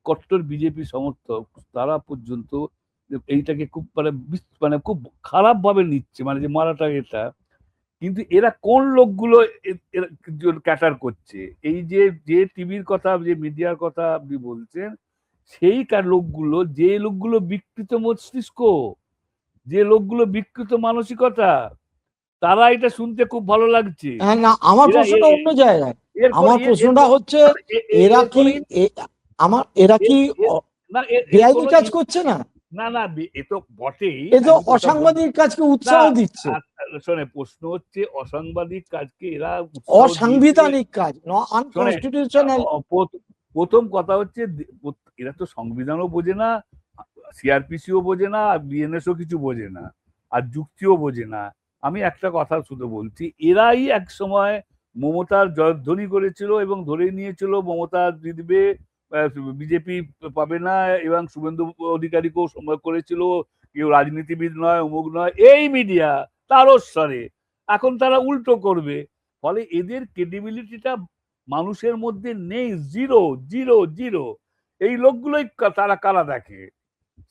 কট্টর বিজেপি সমর্থক, তারা পর্যন্ত এইটাকে খুব মানে খুব খারাপ ভাবে নিচ্ছে, মানে যে মারাটা এটা। কিন্তু এরা কোন লোকগুলো ক্যাটার করছে, এই যে টিভির কথা, যে মিডিয়ার কথা আপনি বলছেন, সেই লোকগুলো, যে লোকগুলো বিকৃত মস্তিষ্ক, যে লোকগুলো বিকৃত মানসিকতা, তারা এটা শুনতে খুব ভালো লাগছে। হ্যাঁ, না, আমার প্রশ্নটা অন্য জায়গায়। আমার প্রশ্নটা হচ্ছে এরা কি, এরা কি বেআইনি কাজ করছে না? না না এ তো বটেই, এ তো আমি তো ওটা অসাংবাদিক কাজকে না। উৎসাহ দিচ্ছে। শোনে, প্রশ্ন হচ্ছে অসাংবাদিক কাজকে এরা উৎসাহ দিয়েছে। অসাংবিধানিক কাজ, শোনে, আনকনস্টিটিউশনাল। প্রথম কথা হচ্ছে এরা তো সংবিধানও বোঝে না, সিআরপিসিও বোঝে না, বিএনএসও কিছু বোঝে না, আর যুক্তিও বোঝে না। আমি একটা কথা শুধু বলছি, এরাই এক সময় মমতার জয়ধ্বনি করেছিল এবং ধরে নিয়েছিল মমতা জিতবে, বিজেপি পাবে না, এবং শুভেন্দু অধিকারীকেও সময় করেছিল কেউ রাজনীতিবিদ নয়, অমুক নয়, এই মিডিয়া তারস্বরে। এখন তারা উল্টো করবে, ফলে এদের ক্রেডিবিলিটিটা মানুষের মধ্যে নেই, জিরো জিরো জিরো। এই লোকগুলোই তারা কারা দেখে,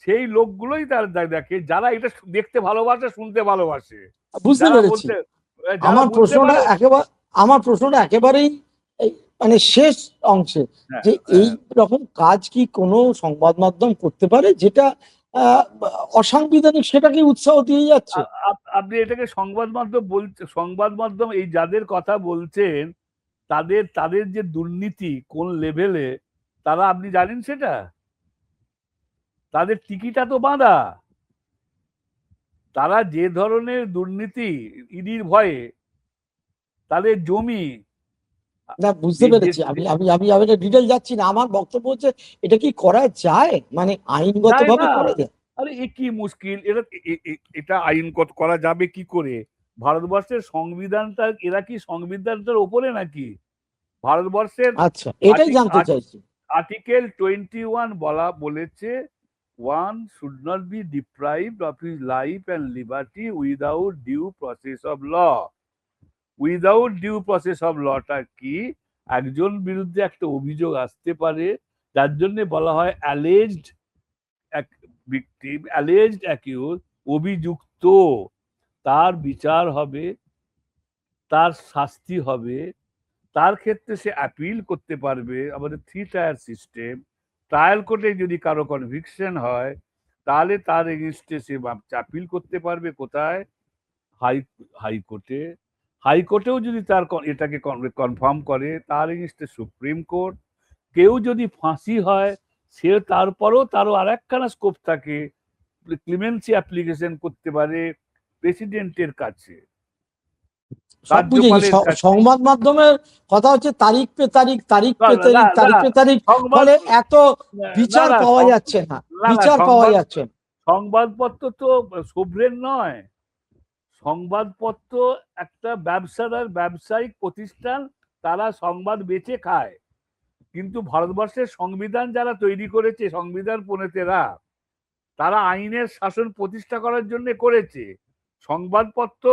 সেই লোকগুলোই তারা দেখে যারা এটা দেখতে ভালোবাসে, শুনতে ভালোবাসে, বুঝতে যারা পেরেছি। বলতে, যারা আমার বুঝতে প্রশ্নটা পারে। একেবারে আমার প্রশ্নটা একেবারেই এই মানে শেষ অংশে, হ্যাঁ, যে এই হ্যাঁ। রকম কাজ কি কোনো সংবাদ মাধ্যম করতে পারে যেটা আহ, অসাংবিধানিক, সেটাকে উৎসাহ দিয়ে যাচ্ছে? আপনি এটাকে সংবাদ মাধ্যম বলছে, সংবাদ মাধ্যম এই যাদের কথা বলছেন তাদের তাদের যে দুর্নীতি কোন লেভেলে, তারা আপনি জানেন সেটা? তাদের টিকিটা তো বাঁধা। তারা যে ধরনের দুর্নীতি, ইডির ভয়ে তাদের জমি, না, বুঝতে যে যে পেরেছি। আমি এটা ডিটেল যাচ্ছি না। আমার বক্তব্য হচ্ছে, এটা কি করা যায়, মানে আইনগত যায় ভাবে না। করা যায়? আরে এ কি মুশকিল, এটা আইনগত করা যাবে কি করে? ভারতবর্ষের সংবিধানটা, এরা কি সংবিধানটার ওপরে নাকি? ভারতবর্ষের আচ্ছা, এটাই জানতে চাইছি। আর্টিকেল 21 বলেছে, one should not be deprived of his life and liberty without due process of law. Without due process of লটা কি? একজন বিরুদ্ধে একটা অভিযোগ আসতে পারে, যার জন্য বলা হয় অ্যালেজড ভিকটিম, অ্যালেজড অ্যাকিউজ, অভিযুক্ত, তার বিচার হবে, তার শাস্তি হবে, তার ক্ষেত্রে সে অ্যাপিল করতে পারবে। আমাদের 3 টায়ার সিস্টেম। ট্রায়াল কোর্টে যদি কারো কনভিকশন হয়, তাহলে তার এগেনস্টে সে অ্যাপিল করতে পারবে কোথায়? হাই হাইকোর্টে। হাইকোর্টেও যদি তার এটাকে কনফার্ম করে, তার এগেনস্টে সুপ্রিম কোর্ট। কেউ যদি ফাঁসি হয়, সে তারপরও তারও আর একখানা স্কোপ থাকে, ক্লিমেন্সি অ্যাপ্লিকেশন করতে পারে প্রেসিডেন্টের কাছে, সব বুঝেছি। রাজ্যপালের কাছে। সংবাদ মাধ্যমের কথা হচ্ছে তারিখ পে তারিখ, তারিখ না পে না তারিখ, না, তারিখ পে তারিখ, সংবাদ, ফলে এত না বিচার না পাওয়া যাচ্ছে না, না না, বিচার পাওয়া যাচ্ছে না। সংবাদপত্র তো সোভরেন নয়। সংবাদপত্র একটা ব্যবসায়িক প্রতিষ্ঠান, তারা সংবাদ বেচে খায়। কিন্তু ভারতবর্ষের সংবিধান যারা তৈরি করেছে, সংবিধান প্রণেতারা, তারা আইনের শাসন প্রতিষ্ঠা করার জন্য করেছে। সংবাদপত্র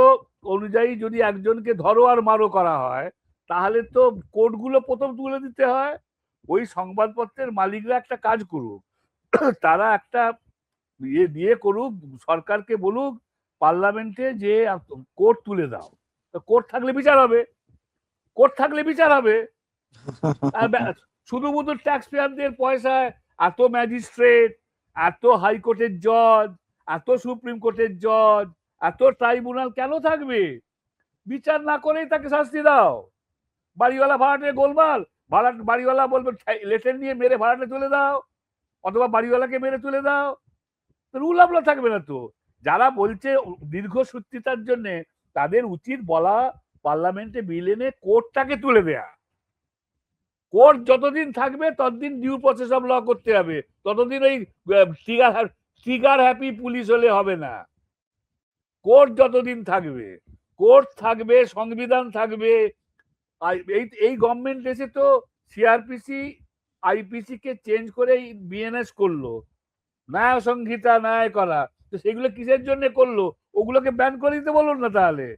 অনুযায়ী যদি একজনকে ধরো আর মারো করা হয়, তাহলে তো কোর্টগুলো প্রথম তুলে দিতে হয়। ওই সংবাদপত্রের মালিকরা একটা কাজ করুক, তারা একটা ইয়ে দিয়ে করুক, সরকারকে বলুক পার্লামেন্টে যে কোর্ট তুলে দাও। তো কোর্ট থাকলে বিচার হবে, কোর্ট থাকলে বিচার হবে। আর শুধুমাত্র ট্যাক্স পেয়ারদের পয়সায় এত ম্যাজিস্ট্রেট, এত হাইকোর্টের জজ, এত সুপ্রিম কোর্টের জজ, এত ট্রাইব্যুনাল কেন থাকবে? বিচার না করেই তাকে শাস্তি দাও। বাড়িওয়ালা ভাড়াটে গোলমাল, বাড়িওয়ালা বলবে লেটেন নিয়ে মেরে ভাড়াটে তুলে দাও, অথবা বাড়িওয়ালাকে মেরে তুলে দাও। রুল আপলা থাকবে না তো। যারা বলছে দীর্ঘসূত্রিতার জন্য, তাদের উচিত বলা, পার্লামেন্টে বিল এনে কোর্টটাকে তুলে দেয়া। কোর্ট যতদিন থাকবে ততদিন ডিউ প্রসেস অফ ল করতে হবে, ততদিন ওই ট্রিগার হ্যাপি পুলিশ হলে হবে না। কোর্ট যতদিন থাকবে, কোর্ট থাকবে, সংবিধান থাকবে। এই গভর্নমেন্ট এসে তো সিআরপিসি আইপিসি কে চেঞ্জ করে বিএনএস করলো, ন্যায় সংহিতা ন্যায় করা। তো সেগুলো কিসের জন্য করলো? ওগুলোকে ব্যান করে দিতে বলুন না তাহলে।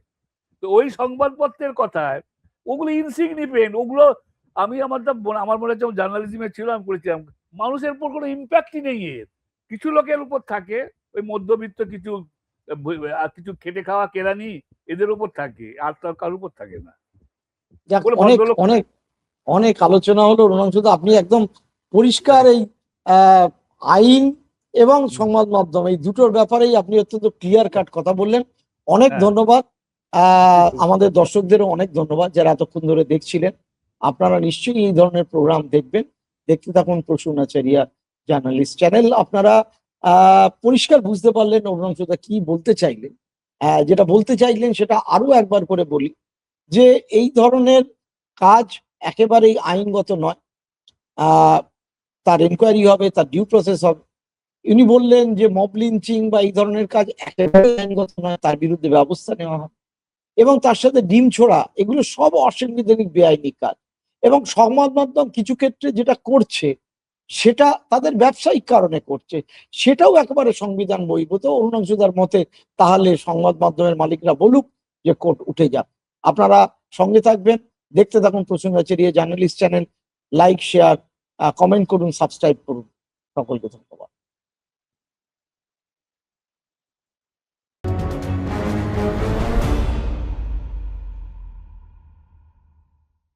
তো ওই সংবাদপত্রের কথায়, ওগুলো ইনসিগনিফিকেন্ট, ওগুলো আমি আমার মনে হচ্ছে জার্নালিজমে ছিল, আমি করেছিলাম, মানুষের উপর কোনো ইম্প্যাক্টই নেই এর। কিছু লোকের উপর থাকে, ওই মধ্যবিত্ত কিছু কিছু খেটে খাওয়া কেরানি, এদের উপর থাকে, আর তার কারোর উপর থাকে না। যাক, ওগুলো অনেক ভদ্রলোক। অনেক অনেক আলোচনা হলো রুনাংশুদা। আপনি একদম পরিষ্কার এই আহ, আইন এবং সংবাদ মাধ্যম, এই দুটোর ব্যাপারেই আপনি অত্যন্ত ক্লিয়ার কাট কথা বললেন। অনেক হ্যাঁ। ধন্যবাদ। আমাদের দর্শকদেরও অনেক ধন্যবাদ যারা এতক্ষণ ধরে দেখছিলেন। আপনারা নিশ্চয়ই এই ধরনের প্রোগ্রাম দেখবেন। দেখতে থাকুন প্রসূন আচারিয়া জার্নালিস্ট চ্যানেল। আপনারা পরিষ্কার বুঝতে পারলেন অরুণাংশুদা কি বলতে চাইলেন। যেটা বলতে চাইলেন সেটা আরো একবার করে বলি, যে এই ধরনের কাজ একেবারেই আইনগত নয়। তার এনকোয়ারি হবে, তার ডিউ প্রসেস হবে। উনি বললেন যে মব লিঞ্চিং বা এই ধরনের কাজ একেবারেই আইনগত নয়, তার বিরুদ্ধে ব্যবস্থা নেওয়া হবে। এবং তার সাথে ডিম ছোড়া, এগুলো সব অসাংবিধানিক বেআইনি কাজ। এবং সংবাদ মাধ্যম কিছু ক্ষেত্রে যেটা করছে সেটা তাদের ব্যবসায়িক কারণে করছে, সেটাও একেবারে সংবিধান বহির্ভূত অরুণাংশুদার মতে। তাহলে সংবাদ মাধ্যমের মালিকরা বলুক যে কোর্ট উঠে যাক। আপনারা সঙ্গে থাকবেন, দেখতে থাকুন প্রসঙ্গাচেরিয়া journalist channel. Like, share, comment করুন, সাবস্ক্রাইব করুন। সকলকে ধন্যবাদ।